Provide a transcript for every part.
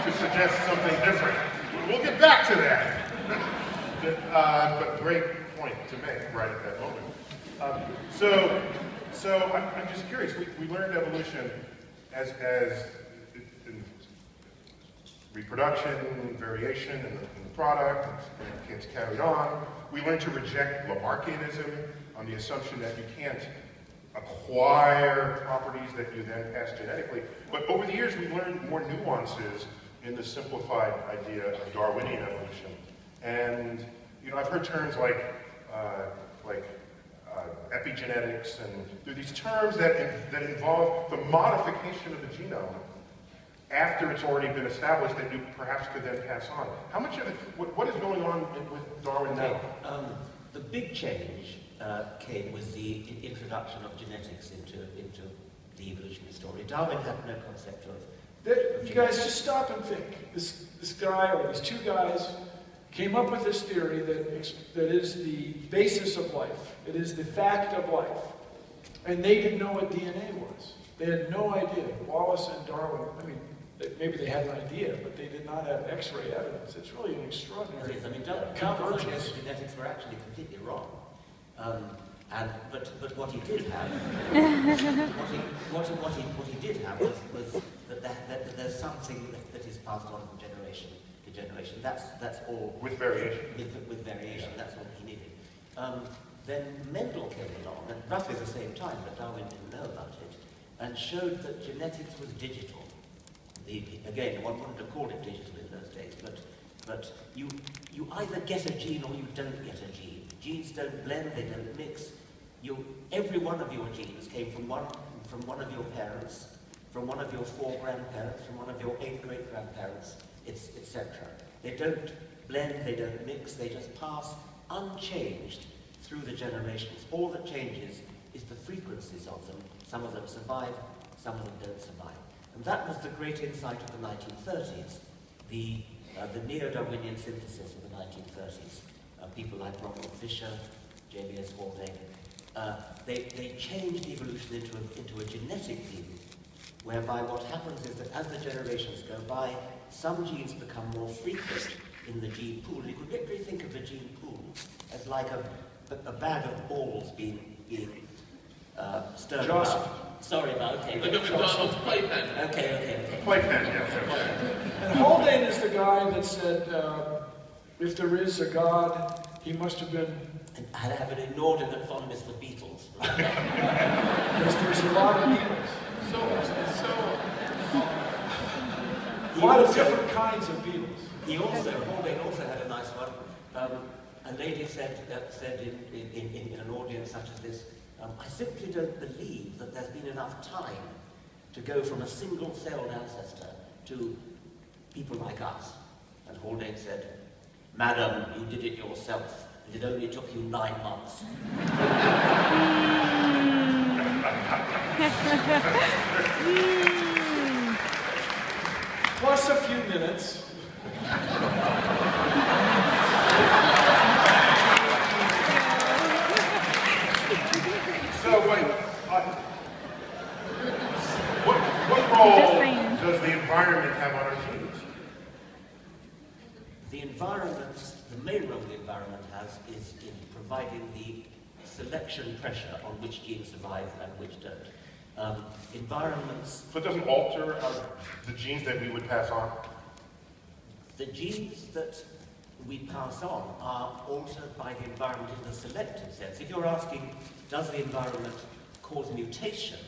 to suggest something different. We'll get back to that. But great point to make right at that moment. So I'm just curious. We learned evolution as in reproduction, variation in the product, and it's carried on. We learned to reject Lamarckianism on the assumption that you can't acquire properties that you then pass genetically. But over the years, we learned more nuances in the simplified idea of Darwinian evolution. And I've heard terms like epigenetics, and there are these terms that involve the modification of the genome after it's already been established that you perhaps could then pass on. How much of it, what is going on with Darwin now? The big change came with the introduction of genetics into the evolutionary story. Darwin had no concept of you guys just stop and think. This guy, or these two guys, came up with this theory that is the basis of life. It is the fact of life. And they didn't know what DNA was. They had no idea. Wallace and Darwin, I mean, maybe they had an idea, but they did not have X-ray evidence. It's really an extraordinary Darwin's ideas of genetics were actually completely wrong. But what he did have, what he did have was that there's something that is passed on from generation to generation. That's all. With variation. With variation. That's all he needed. Then Mendel came along at roughly the same time, but Darwin didn't know about it, and showed that genetics was digital. Again, one wouldn't have called it digital in those days, but you either get a gene or you don't get a gene. Genes don't blend, they don't mix. Every one of your genes came from one of your parents, from one of your 4 grandparents, from one of your 8 great-grandparents, etc. They don't blend, they don't mix, they just pass unchanged through the generations. All that changes is the frequencies of them. Some of them survive, some of them don't survive. And that was the great insight of the 1930s, the neo-Darwinian synthesis of the 1930s. People like Ronald Fisher, J.B.S. Haldane, they changed evolution into a genetic view, whereby what happens is that as the generations go by, some genes become more frequent in the gene pool. You could literally think of the gene pool as like a bag of balls being stirred about. Sorry about okay. Like a McDonald's playpen. Okay. Playpen, yeah. And Haldane is the guy that said, if there is a God, he must have been... And I have an inordinate fondness for Beatles. There's a lot of Beatles. A lot of different kinds of Beatles. Haldane also had a nice one. A lady said in an audience such as this, I simply don't believe that there's been enough time to go from a single-celled ancestor to people like us. And Haldane said, Madam, you did it yourself, and it only took you 9 months. Plus a few minutes. So what role does the environment have on our genes? The environment, the main role the environment has is in providing the selection pressure on which genes survive and which don't. Environments... So it doesn't alter the genes that we would pass on? The genes that we pass on are altered by the environment in the selective sense. If you're asking, does the environment cause mutation?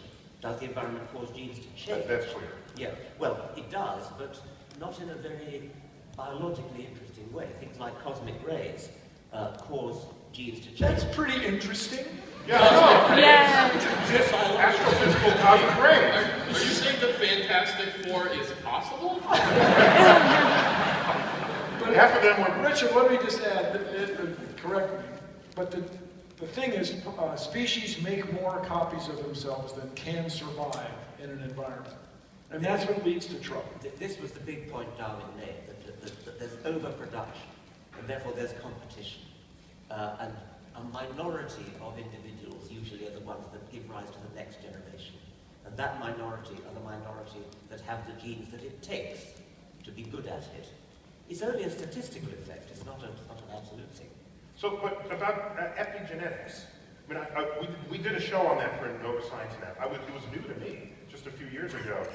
Does the environment cause genes to change? That's clear. Yeah, well, it does, but not in a very biologically interesting way. Things like cosmic rays cause genes to change. That's pretty interesting. Yeah. Just astrophysical cosmic rays. Are you saying the Fantastic Four is possible? But half of them were... Richard, let me just add, correct me, but the thing is, species make more copies of themselves than can survive in an environment. And that's what leads to trouble. This was the big point Darwin made, that there's overproduction, and therefore there's competition. And a minority of individuals usually are the ones that give rise to the next generation. And that minority are the minority that have the genes that it takes to to be good at it. It's only a statistical effect, it's not an absolute thing. So, but about epigenetics, I mean, we did a show on that for Nova Science Now. It was new to me just a few years ago.